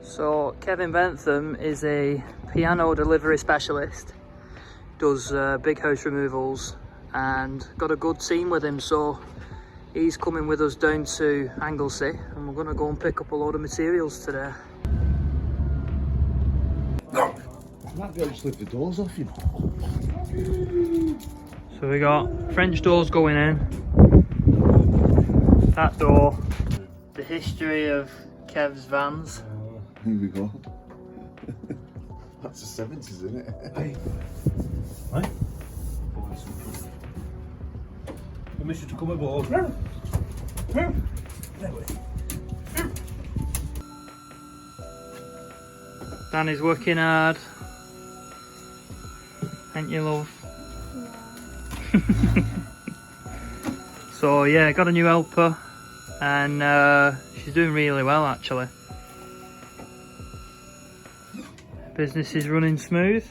So Kevin Bentham is a piano delivery specialist, does big house removals and got a good team with him, so he's coming with us down to Anglesey and we're going to go and pick up a load of materials today. I might be able to slip the doors off, you know. So we got French doors going in, that door, the history of Kev's vans. Here we go. That's the 70s, isn't it? Hey. Right? Permission to come aboard. Danny's working hard. Ain't you, love? Yeah. So yeah, got a new helper and she's doing really well actually. Business is running smooth.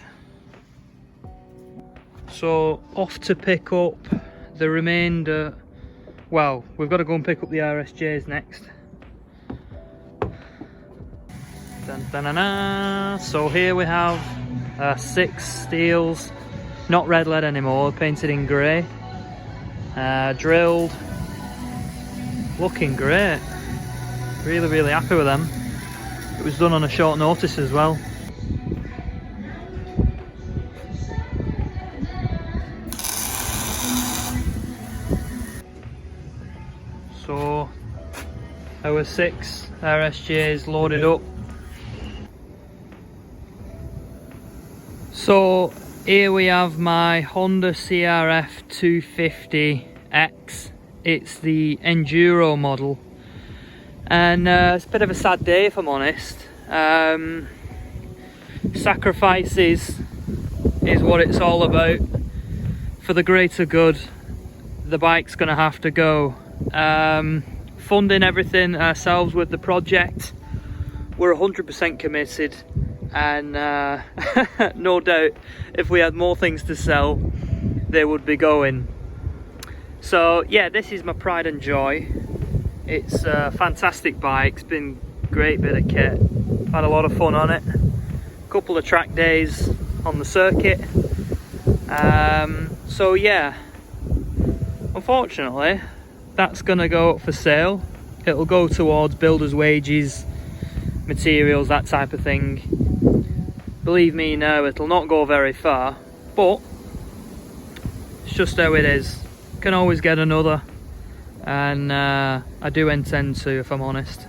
So off to pick up the remainder. Well, we've got to go and pick up the RSJs next. Dun, dun, dun, dun. So here we have 6 steels, not red lead anymore, painted in grey, drilled, looking great. Really happy with them. It was done on a short notice as well. So our 6 RSJs loaded up. So here we have my Honda CRF 250X. It's the Enduro model. And it's a bit of a sad day if I'm honest. Sacrifices is what it's all about. For the greater good, the bike's gonna have to go. Funding everything ourselves with the project. We're 100% committed. And no doubt if we had more things to sell they would be going. So yeah, this is my pride and joy. It's a fantastic bike, it's been a great bit of kit, had a lot of fun on it, a couple of track days on the circuit. So yeah, unfortunately that's gonna go up for sale. It'll go towards builders' wages, materials, that type of thing. Believe me now, it'll not go very far, but it's just how it is. Can always get another, and I do intend to, if I'm honest.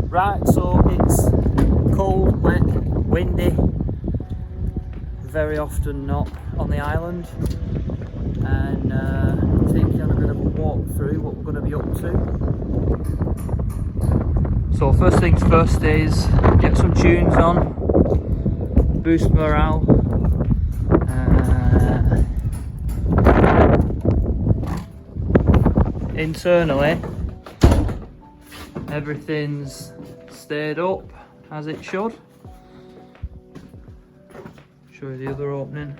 Right, so it's cold, wet, windy, very often not on the island, and take you on a bit of a walk through what we're going to be up to. So first things first is get some tunes on, boost morale. Internally, everything's stayed up as it should. Show you the other opening.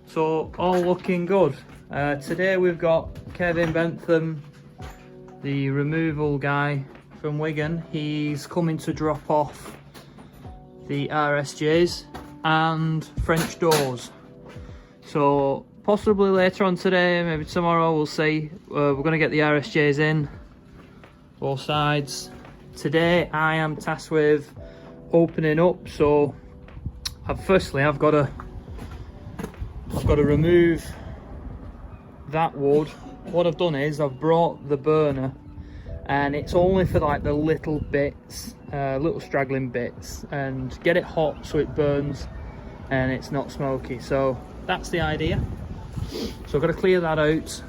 So all looking good. Today we've got Kevin Bentham, the removal guy from Wigan. He's coming to drop off the RSJs and French doors. So possibly later on today, maybe tomorrow, we'll see. We're going to get the RSJs in, both sides. Today I am tasked with opening up, so firstly I've got to remove that wood. What I've done is I've brought the burner, and it's only for like the little bits, little straggling bits, and get it hot so it burns and it's not smoky. So that's the idea. So I've got to clear that out.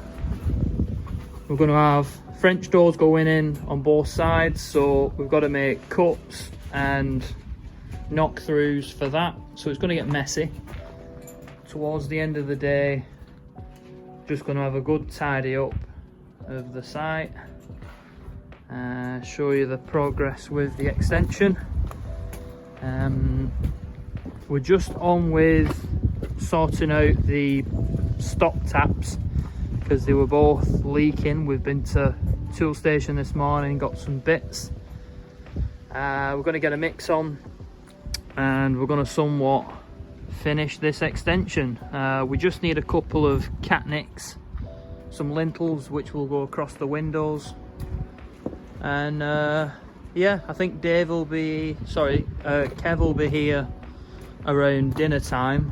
We're going to have French doors going in on both sides, so we've got to make cuts and knock throughs for that, so it's going to get messy. Towards the end of the day, just going to have a good tidy up of the site, show you the progress with the extension. We're just on with sorting out the stop taps because they were both leaking. We've been to tool station this morning, got some bits. We're going to get a mix on and we're going to somewhat finish this extension. We just need a couple of catnicks, some lintels which will go across the windows, and yeah, I think Kev will be here around dinner time.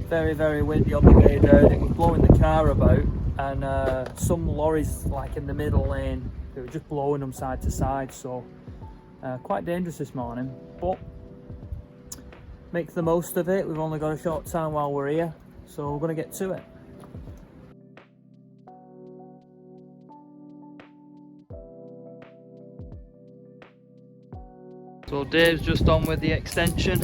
Very, very windy on the way down. It was blowing the car about, and some lorries like in the middle lane, they were just blowing them side to side, so quite dangerous this morning, but make the most of it. We've only got a short time while we're here, so we're going to get to it. So Dave's just on with the extension.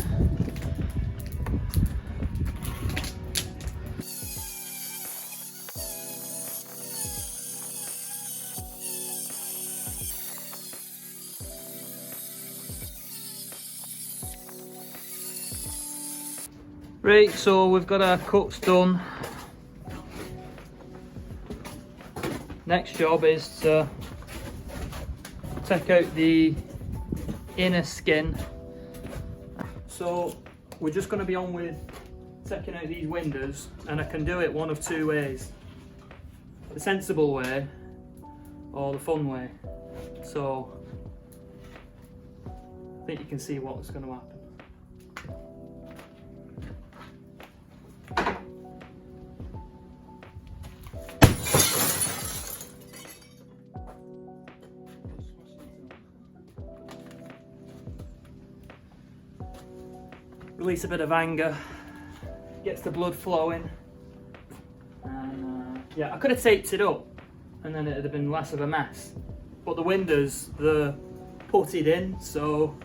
Right, so we've got our cuts done. Next job is to take out the inner skin. So we're just going to be on with taking out these windows, and I can do it one of two ways: the sensible way or the fun way. So I think you can see what's going to happen. Release a bit of anger, gets the blood flowing, and yeah, I could have taped it up and then it'd have been less of a mess, but the windows, they're putted in, so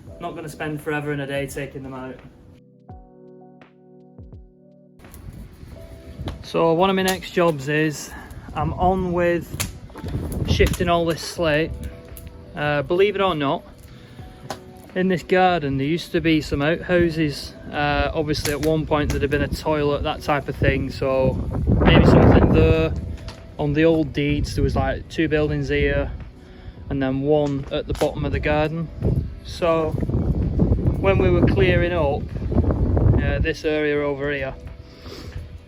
I'm not going to spend forever and a day taking them out. So one of my next jobs is I'm on with shifting all this slate. Believe it or not, in this garden there used to be some outhouses. Obviously at one point there'd have been a toilet, that type of thing, so maybe something there. On the old deeds there was like 2 buildings here and then one at the bottom of the garden. So when we were clearing up this area over here,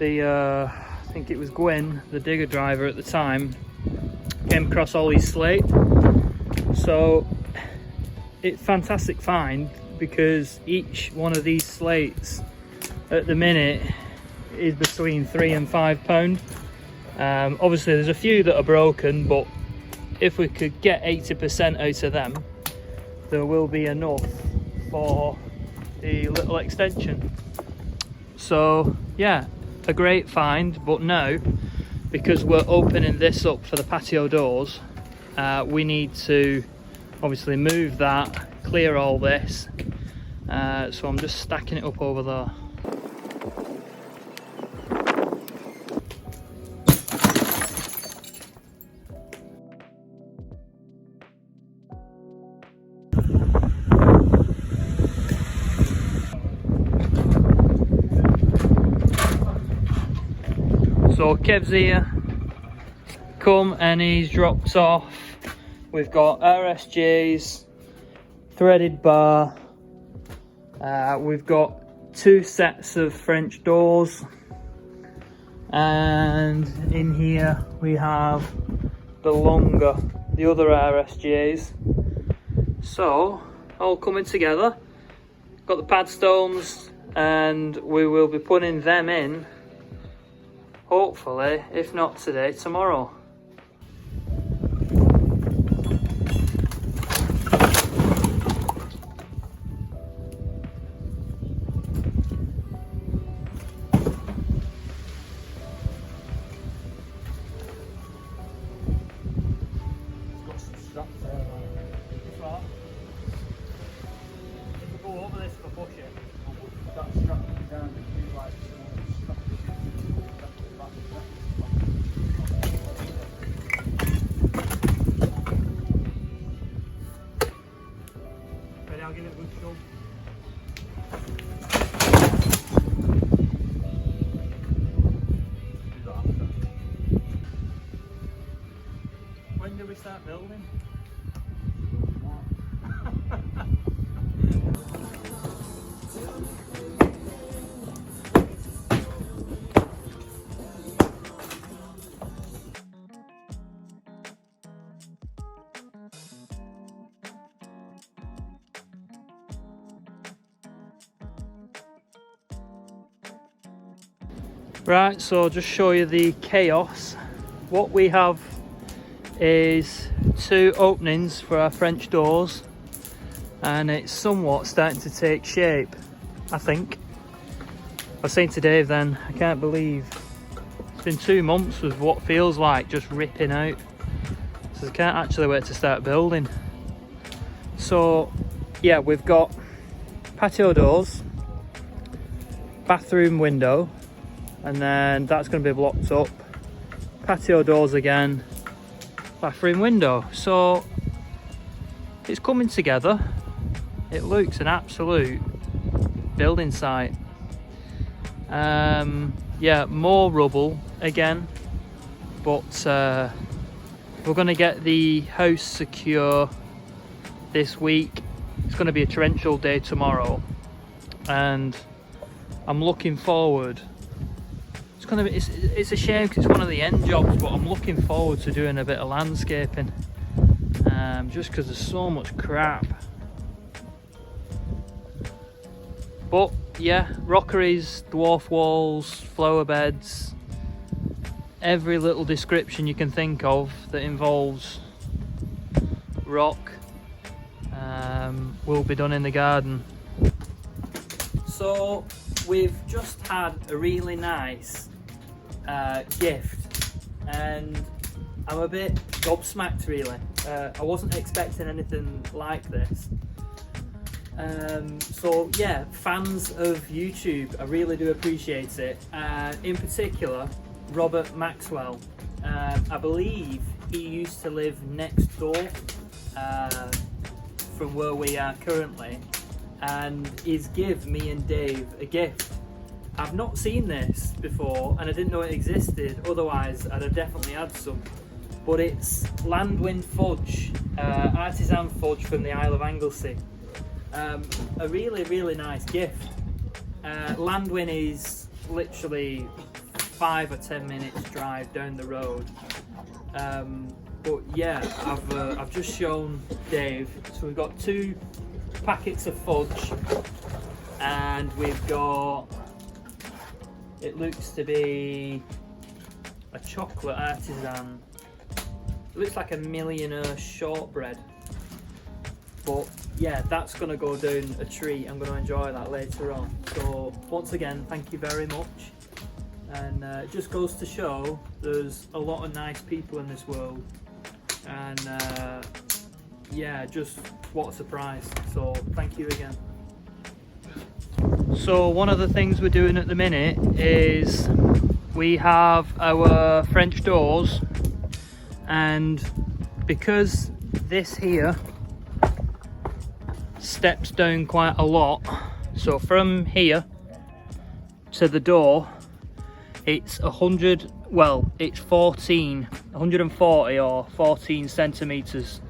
I think it was Gwyn, the digger driver at the time, came across all these slate. So it's a fantastic find because each one of these slates at the minute is between £3 and £5. Obviously there's a few that are broken, but if we could get 80% out of them, there will be enough for the little extension. So yeah, a great find. But now, because we're opening this up for the patio doors, we need to obviously move that, clear all this, so I'm just stacking it up over there. So Kev's here, come and he's dropped off. We've got RSJs, threaded bar, we've got 2 sets of French doors, and in here we have the other RSJs. So all coming together. Got the pad stones, and we will be putting them in, hopefully, if not today, tomorrow. When do we start building? Right, so just show you the chaos. What we have is 2 openings for our French doors, and it's somewhat starting to take shape, I think. I was saying to Dave then, I can't believe it's been 2 months with what feels like just ripping out. So I can't actually wait to start building. So yeah, we've got patio doors, bathroom window, and then that's going to be blocked up, patio doors again, bathroom window. So it's coming together. It looks an absolute building site. Yeah, more rubble again, but we're going to get the house secure this week. It's going to be a torrential day tomorrow, and I'm looking forward. It's a shame because it's one of the end jobs, but I'm looking forward to doing a bit of landscaping, just because there's so much crap. But yeah, rockeries, dwarf walls, flower beds, every little description you can think of that involves rock will be done in the garden. So we've just had a really nice gift, and I'm a bit gobsmacked really. I wasn't expecting anything like this. So yeah, fans of YouTube, I really do appreciate it. In particular, Robert Maxwell. I believe he used to live next door from where we are currently, and he's give me and Dave a gift. I've not seen this before, and I didn't know it existed, otherwise I'd have definitely had some. But it's Landwin fudge, artisan fudge from the Isle of Anglesey. A really nice gift. Landwin is literally 5 or 10 minutes drive down the road. But yeah, I've just shown Dave. So we've got 2 packets of fudge, and we've got, it looks to be a chocolate artisan. It looks like a millionaire shortbread. But yeah, that's going to go down a treat. I'm going to enjoy that later on. So once again, thank you very much. And it just goes to show there's a lot of nice people in this world. And yeah, just what a surprise. So thank you again. So one of the things we're doing at the minute is we have our French doors, and because this here steps down quite a lot, so from here to the door it's 140 or 14 centimeters.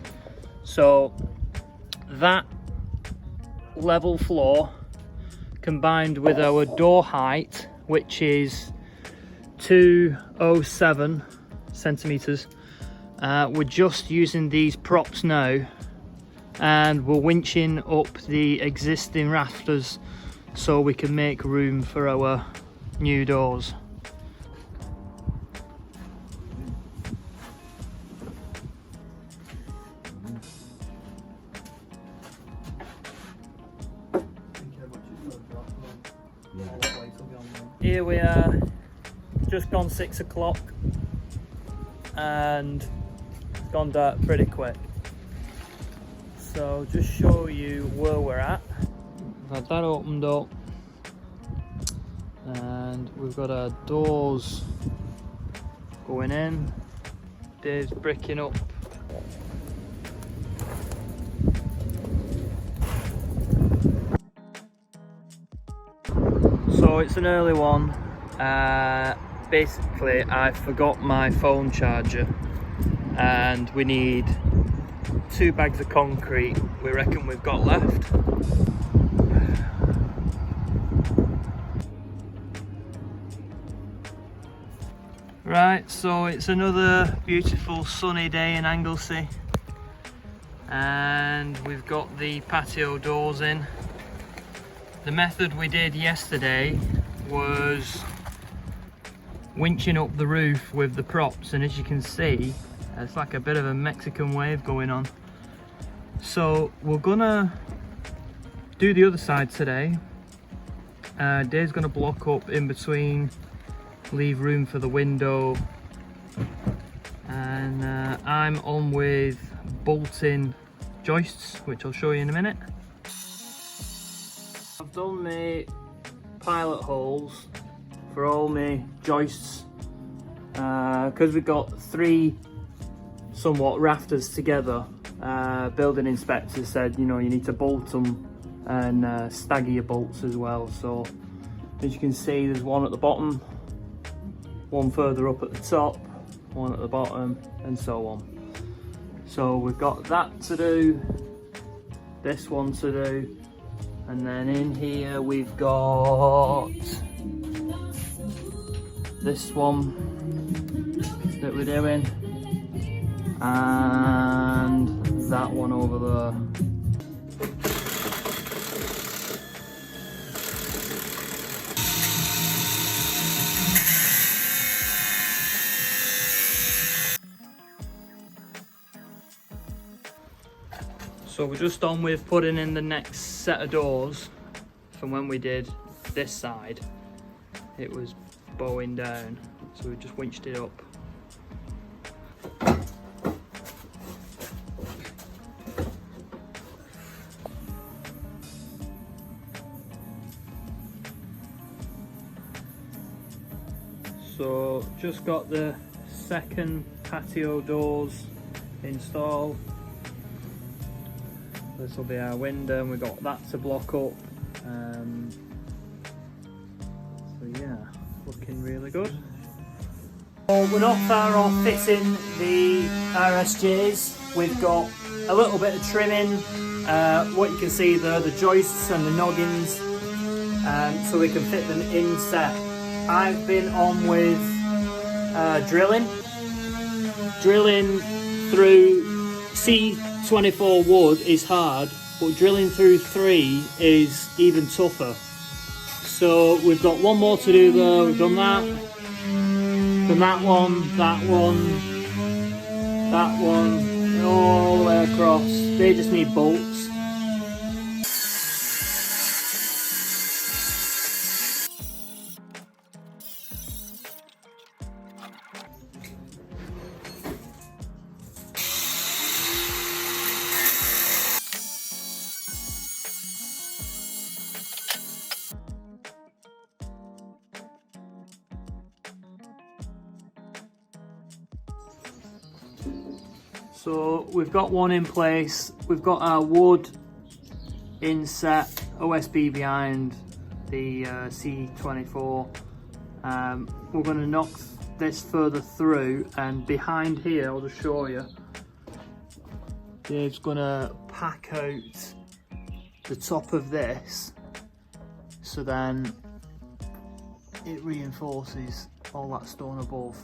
So that level floor combined with our door height, which is 207 centimeters, we're just using these props now, and we're winching up the existing rafters so we can make room for our new doors. Here we are, just gone 6 o'clock, and it's gone dark pretty quick. So just show you where we're at. We've had that opened up, and we've got our doors going in. Dave's bricking up. So it's an early one. Basically I forgot my phone charger and we need 2 bags of concrete we reckon we've got left. Right, so it's another beautiful sunny day in Anglesey and we've got the patio doors in. The method we did yesterday was winching up the roof with the props, and as you can see it's like a bit of a Mexican wave going on. So we're gonna do the other side today. Dave's gonna block up in between, leave room for the window, and I'm on with bolting joists, which I'll show you in a minute. I've done my pilot holes for all my joists because we've got 3 somewhat rafters together. Building inspectors said, you know, you need to bolt them and stagger your bolts as well. So as you can see, there's one at the bottom, one further up at the top, one at the bottom, and so on. So we've got that to do, this one to do, and then in here we've got this one that we're doing, and that one over there. So we're just on with putting in the next set of doors from when we did this side. It was bowing down, so we just winched it up. So just got the second patio doors installed. This will be our window, and we've got that to block up. So yeah, looking really good. Well, we're not far off fitting the RSJs. We've got a little bit of trimming. What you can see there, the joists and the noggins, so we can fit them in set. I've been on with drilling through C24 wood is hard, but drilling through 3 is even tougher. So we've got one more to do there. We've done that, then that one, and all the way across. They just need bolts. So we've got one in place, we've got our wood inset, OSB behind the C24. We're going to knock this further through, and behind here, I'll just show you, Dave's going to pack out the top of this, so then it reinforces all that stone above.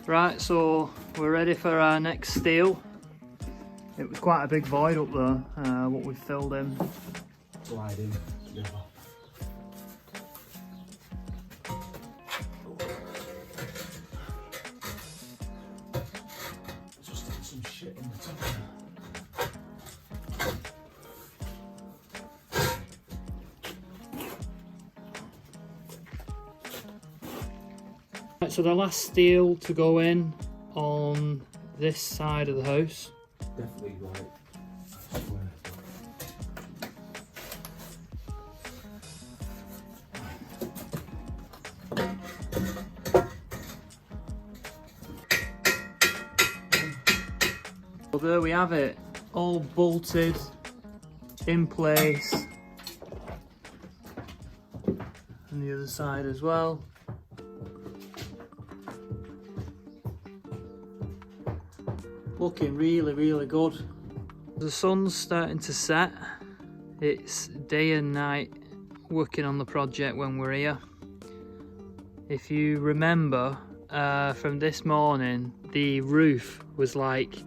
Right, so we're ready for our next steel. It was quite a big void up there, what we filled in. Sliding together. Just some shit in the top. So the last steel to go in on this side of the house. Definitely right. I swear. Well, there we have it, all bolted in place, and the other side as well. Looking really, really good. The sun's starting to set. It's day and night working on the project when we're here. If you remember from this morning, the roof was like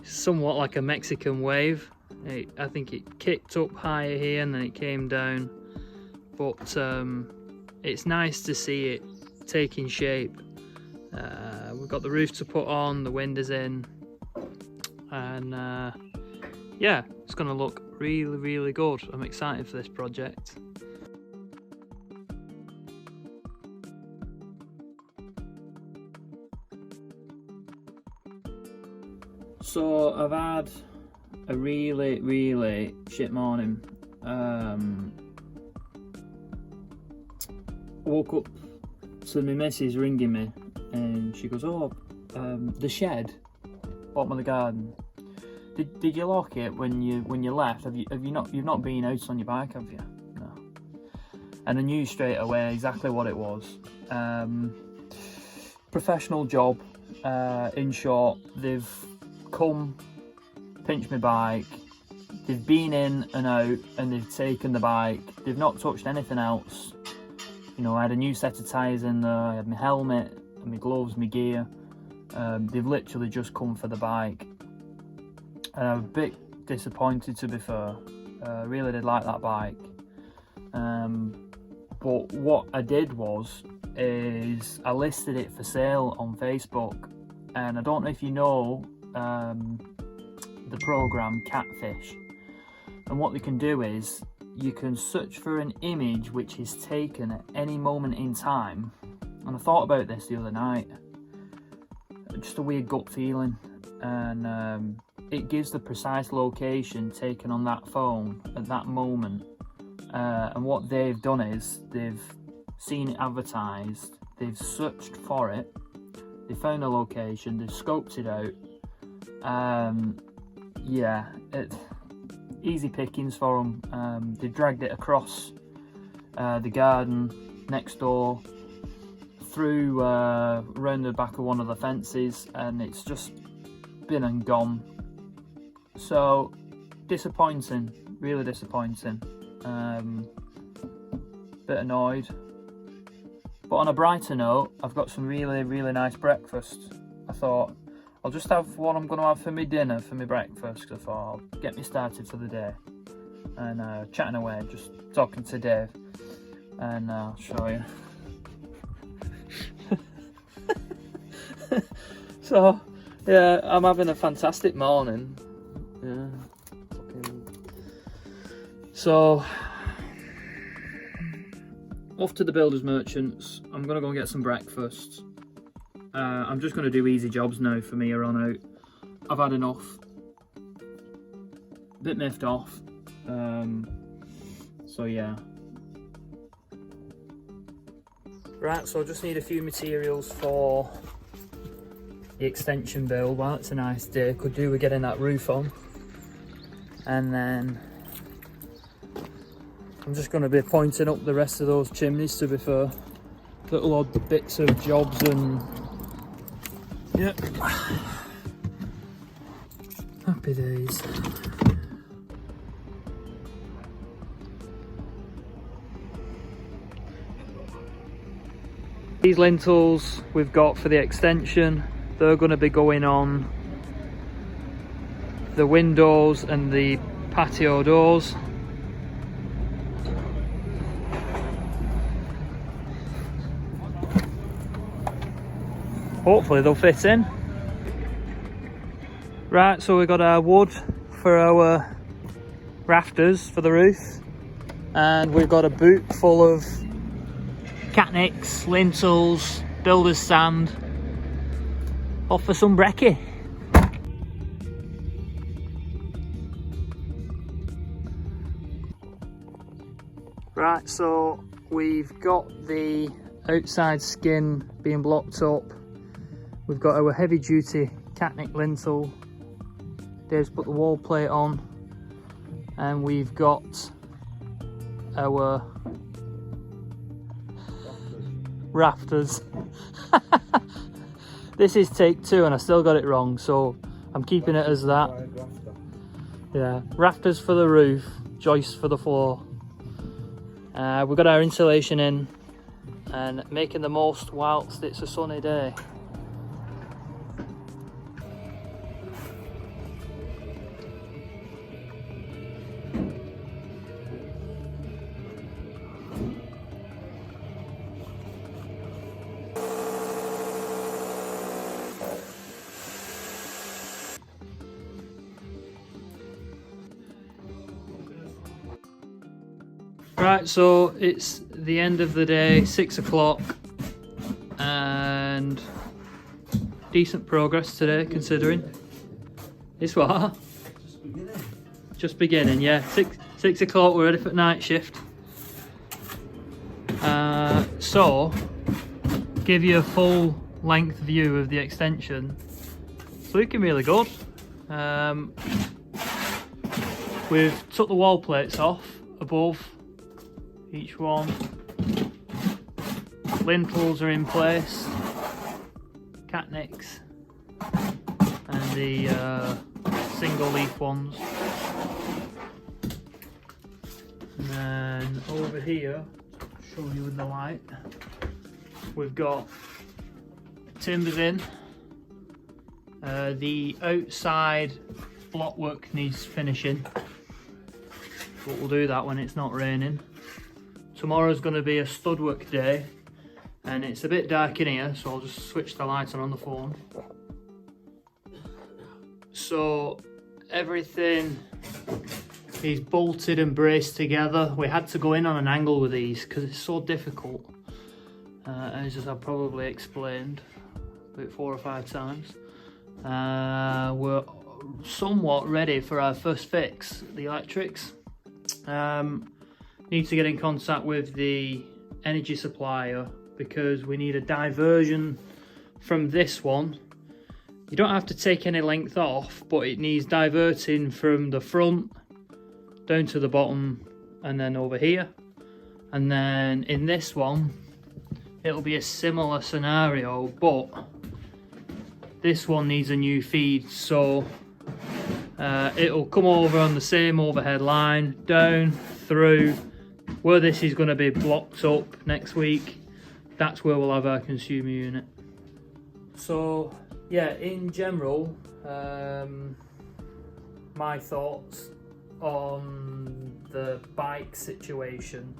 somewhat like a Mexican wave. I think it kicked up higher here and then it came down, but it's nice to see it taking shape. We've got the roof to put on, the windows in, and yeah, it's going to look really, really good. I'm excited for this project. So I've had a really, really shit morning. Woke up to my missus ringing me, and she goes, "Oh, the shed, bottom of the garden. Did you lock it when you left? You've not been out on your bike, have you?" No. And I knew straight away exactly what it was. Professional job. In short, they've come, pinched my bike, they've been in and out, and they've taken the bike. They've not touched anything else. You know, I had a new set of tyres in there, I had my helmet, my gloves, my gear. They've literally just come for the bike. And I'm a bit disappointed, to be fair. I really did like that bike. But what I did is I listed it for sale on Facebook. And I don't know if you know the program Catfish, and what they can do is you can search for an image which is taken at any moment in time. And I thought about this the other night, just a weird gut feeling, and it gives the precise location taken on that phone at that moment. And what they've done is they've seen it advertised, they've searched for it, they found a location, they've scoped it out. Yeah, easy pickings for them. They've dragged it across the garden next door, through around the back of one of the fences, and it's just been and gone. So disappointing, really disappointing. Bit annoyed. But on a brighter note, I've got some really, really nice breakfast. I thought I'll just have what I'm going to have for my dinner, for my breakfast, because I thought I'll get me started for the day. And chatting away, just talking to Dave, and I'll show you. So, yeah, I'm having a fantastic morning. Yeah. So, off to the builders merchants. I'm gonna go and get some breakfast. I'm just gonna do easy jobs now from here on out. I've had enough. Bit miffed off. So yeah. Right, so I just need a few materials for the extension build. Well, it's a nice day. Could do with getting that roof on. And then I'm just going to be pointing up the rest of those chimneys, to be fair. Little odd bits of jobs and... Yep. Happy days. These lintels we've got for the extension, they're going to be going on the windows and the patio doors. Hopefully they'll fit in. Right, so we've got our wood for our rafters for the roof, and we've got a boot full of catnicks, lintels, builder's sand. Off for some brekkie. Right, so we've got the outside skin being blocked up. We've got our heavy duty catnick lintel Dave's put the wall plate on, and we've got our rafters. This is take 2 and I still got it wrong, so I'm keeping it as that. Yeah, rafters for the roof, joists for the floor. We've got our insulation in and making the most whilst it's a sunny day. Right, so it's the end of the day, 6 o'clock, and decent progress today considering. It's what? Just beginning. Just beginning, yeah. 6 o'clock, we're ready for night shift. So, give you a full length view of the extension. It's looking really good. We've took the wall plates off above each one. Lintels are in place, catnicks, and the single leaf ones. And then over here, show you with the light, we've got timbers in. The outside block work needs finishing, but we'll do that when it's not raining. Tomorrow's going to be a stud work day, and it's a bit dark in here, so I'll just switch the lights on the phone. So everything is bolted and braced together. We had to go in on an angle with these because it's so difficult, as I've probably explained about 4 or 5 times. We're somewhat ready for our first fix, the electrics. Need to get in contact with the energy supplier because we need a diversion from this one. You don't have to take any length off, but it needs diverting from the front down to the bottom and then over here. And then in this one, it'll be a similar scenario, but this one needs a new feed, so it'll come over on the same overhead line, down, through. Where this is going to be blocked up next week, that's where we'll have our consumer unit. So yeah, in general, my thoughts on the bike situation,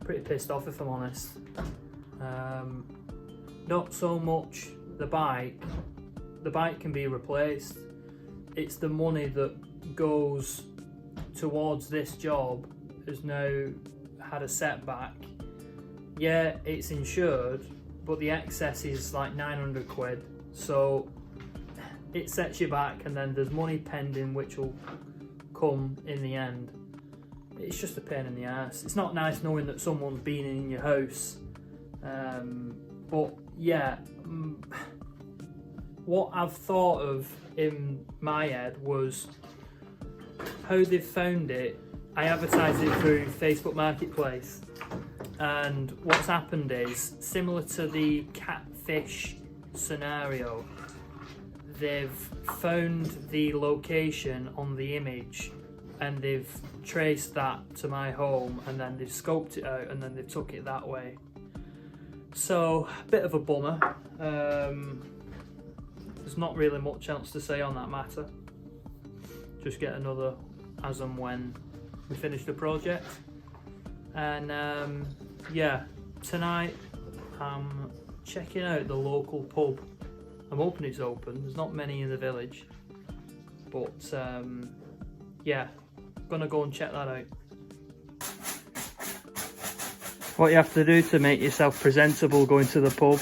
pretty pissed off if I'm honest. Not so much the bike can be replaced, it's the money that goes towards this job has now had a setback. Yeah, it's insured, but the excess is like 900 quid, so it sets you back, and then there's money pending which will come in the end. It's just a pain in the ass. It's not nice knowing that someone's been in your house, but yeah, what I've thought of in my head was how they've found it. I advertised it through Facebook Marketplace, and what's happened is, similar to the catfish scenario, they've found the location on the image and they've traced that to my home, and then they've scoped it out and then they've took it that way. So, a bit of a bummer. There's not really much else to say on that matter. Just get another as and when we finish the project. And yeah, tonight I'm checking out the local pub. I'm hoping it's open. There's not many in the village, but yeah, gonna go and check that out. What you have to do to make yourself presentable going to the pub.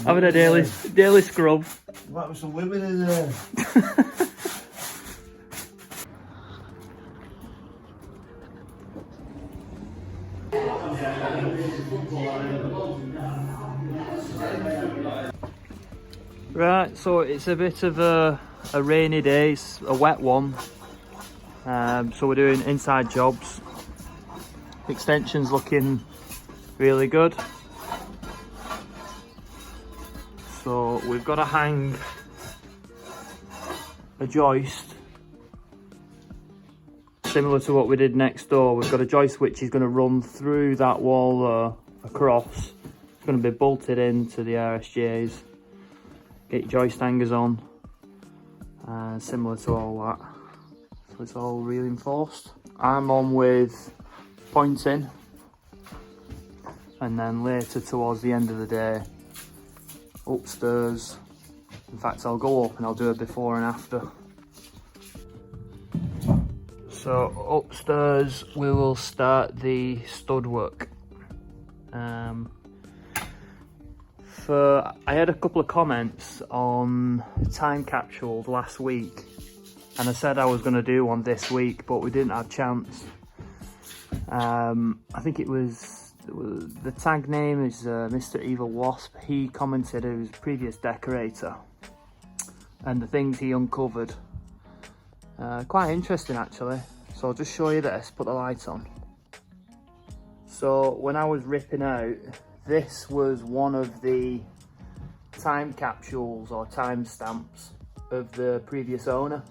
Having a daily scrub. That was some women in there. Right, so it's a bit of a rainy day, it's a wet one. So we're doing inside jobs. Extension's looking really good. So we've got to hang a joist similar to what we did next door. We've got a joist which is going to run through that wall across. It's going to be bolted into the RSJs. Get your joist hangers on, similar to all that. So it's all reinforced. I'm on with pointing, and then later towards the end of the day, upstairs. In fact, I'll go up and I'll do a before and after. So upstairs we will start the stud work. I had a couple of comments on time capsules last week, and I said I was going to do one this week, but we didn't have a chance. I think it was the tag name is Mr. Evil Wasp. He commented he was a previous decorator, and the things he uncovered quite interesting actually. So I'll just show you this, put the lights on. So when I was ripping out, this was one of the time capsules or time stamps of the previous owner.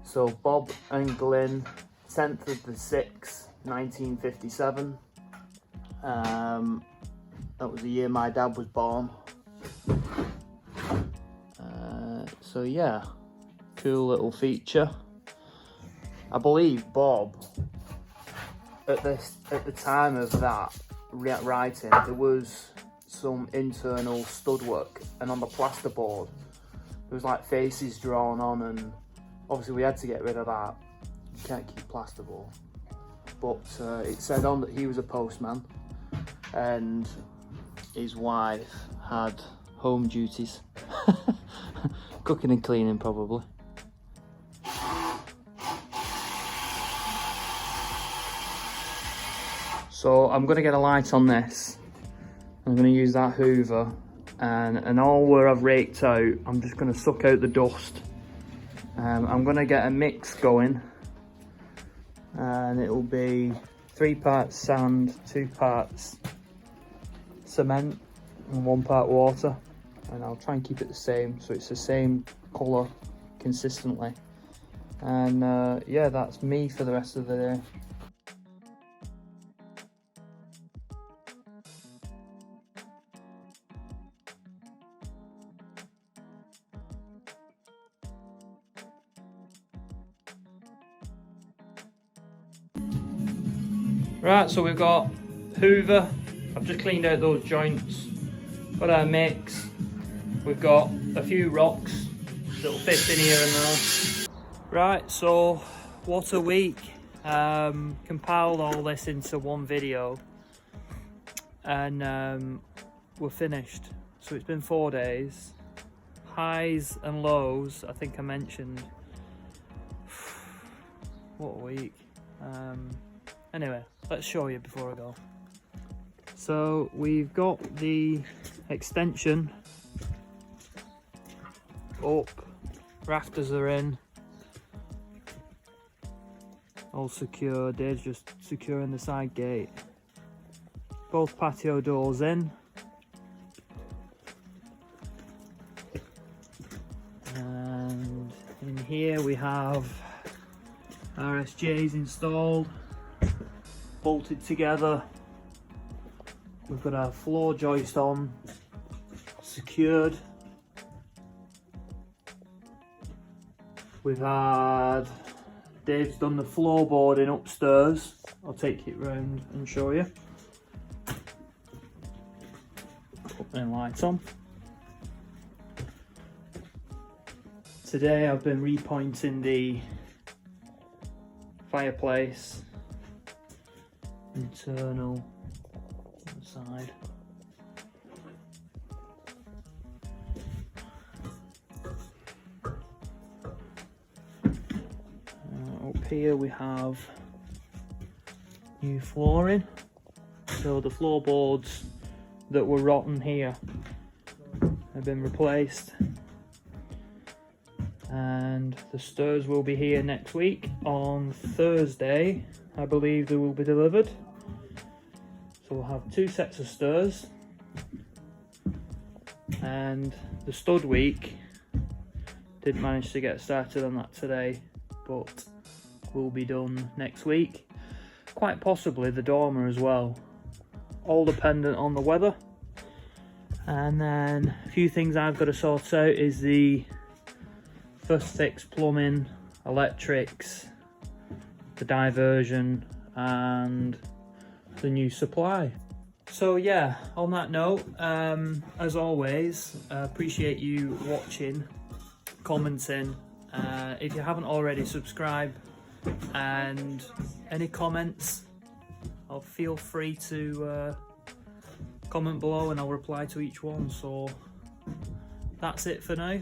So Bob and Glyn, 10th of the 6th, 1957. That was the year my dad was born. So yeah, cool little feature. I believe Bob, at the time of that writing, there was some internal stud work, and on the plasterboard there was like faces drawn on, and obviously we had to get rid of that. You can't keep plasterboard. But it said on that he was a postman and his wife had home duties. Cooking and cleaning probably. So I'm going to get a light on this. I'm going to use that hoover, and all where I've raked out, I'm just going to suck out the dust. I'm going to get a mix going, and it will be 3 parts sand, 2 parts cement and 1 part water, and I'll try and keep it the same so it's the same colour consistently. And yeah, that's me for the rest of the day. Right, so we've got hoover. I've just cleaned out those joints. Got our mix. We've got a few rocks that'll fit in here and there. Right, so what a week. Compiled all this into one video, and we're finished. So it's been 4 days. Highs and lows, I think I mentioned. What a week. Anyway, let's show you before I go. So we've got the extension up, rafters are in, all secure. Dave's just securing the side gate. Both patio doors in. And in here we have RSJs installed, bolted together. We've got our floor joist on, secured. We've had, Dave's done the floorboarding upstairs. I'll take it round and show you. Put the lights on. Today I've been repointing the fireplace, internal side. Up here we have new flooring. So the floorboards that were rotten here have been replaced, and the stairs will be here next week. On Thursday, I believe they will be delivered. So we'll have 2 sets of stairs, and the stud week didn't manage to get started on that today, but will be done next week. Quite possibly the dormer as well, all dependent on the weather. And then a few things I've got to sort out is the first fix plumbing, electrics, the diversion and the new supply. So yeah, on that note, as always, appreciate you watching, commenting. If you haven't already, subscribe, and any comments, I'll feel free to comment below and I'll reply to each one. So that's it for now.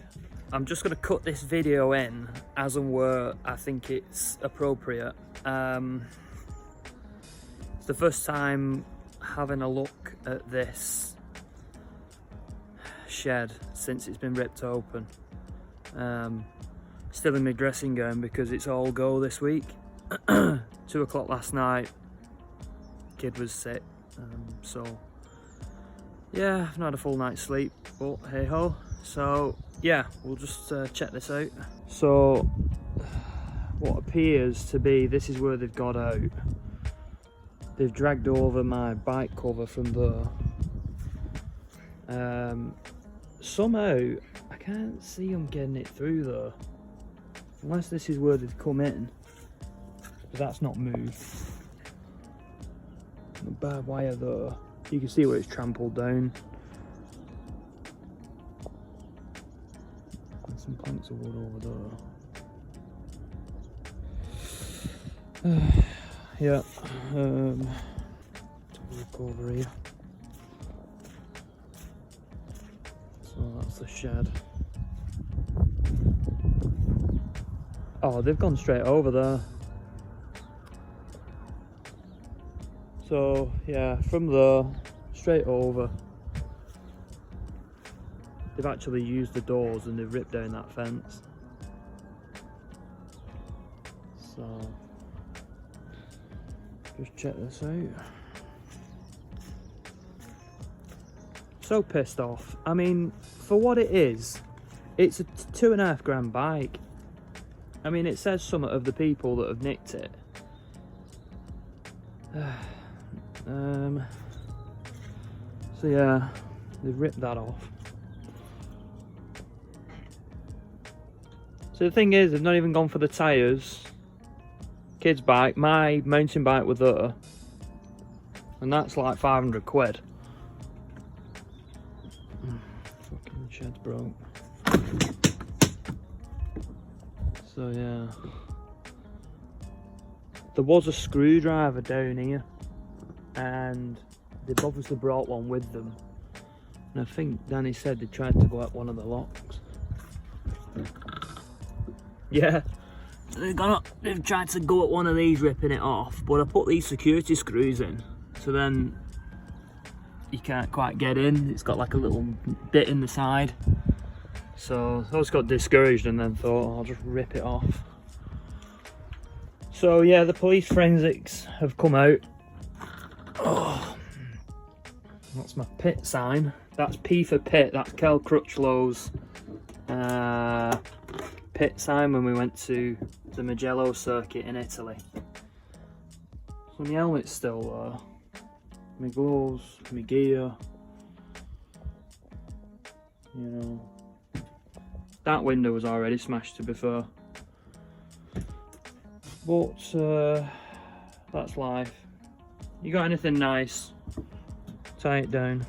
I'm just going to cut this video in as and where I think it's appropriate. It's the first time having a look at this shed since it's been ripped open. Still in my dressing gown because it's all go this week. 2 o'clock last night, kid was sick, so yeah, I've not had a full night's sleep, but hey ho. So yeah, we'll just check this out. So what appears to be, this is where they've got out. They've dragged over my bike cover from there. Somehow I can't see them getting it through though, unless this is where they've come in, because that's not moved. The barbed wire there, you can see where it's trampled down. And some planks of wood over there. Yeah, look over here. So that's the shed. Oh, they've gone straight over there. So yeah, from there straight over. They've actually used the doors and they've ripped down that fence. So just check this out. So pissed off. I mean, for what it is, it's a 2.5 grand bike. I mean, it says something of the people that have nicked it. So yeah, they've ripped that off. So the thing is, they've not even gone for the tyres. Kid's bike, my mountain bike were there, and that's like 500 quid. Fucking shed's broke. So yeah, there was a screwdriver down here, and they've obviously brought one with them. And I think Danny said they tried to go at one of the locks. Yeah, they've tried to go at one of these, ripping it off, but I put these security screws in, so then you can't quite get in. It's got like a little bit in the side. So I just got discouraged and then thought, I'll just rip it off. So yeah, the police forensics have come out. Oh, that's my pit sign. That's P for pit. That's Kel Crutchlow's pit sign when we went to the Mugello circuit in Italy. So my helmet's still there. My gloves, my gear. You know. That window was already smashed to be fair. But that's life. You got anything nice, tie it down.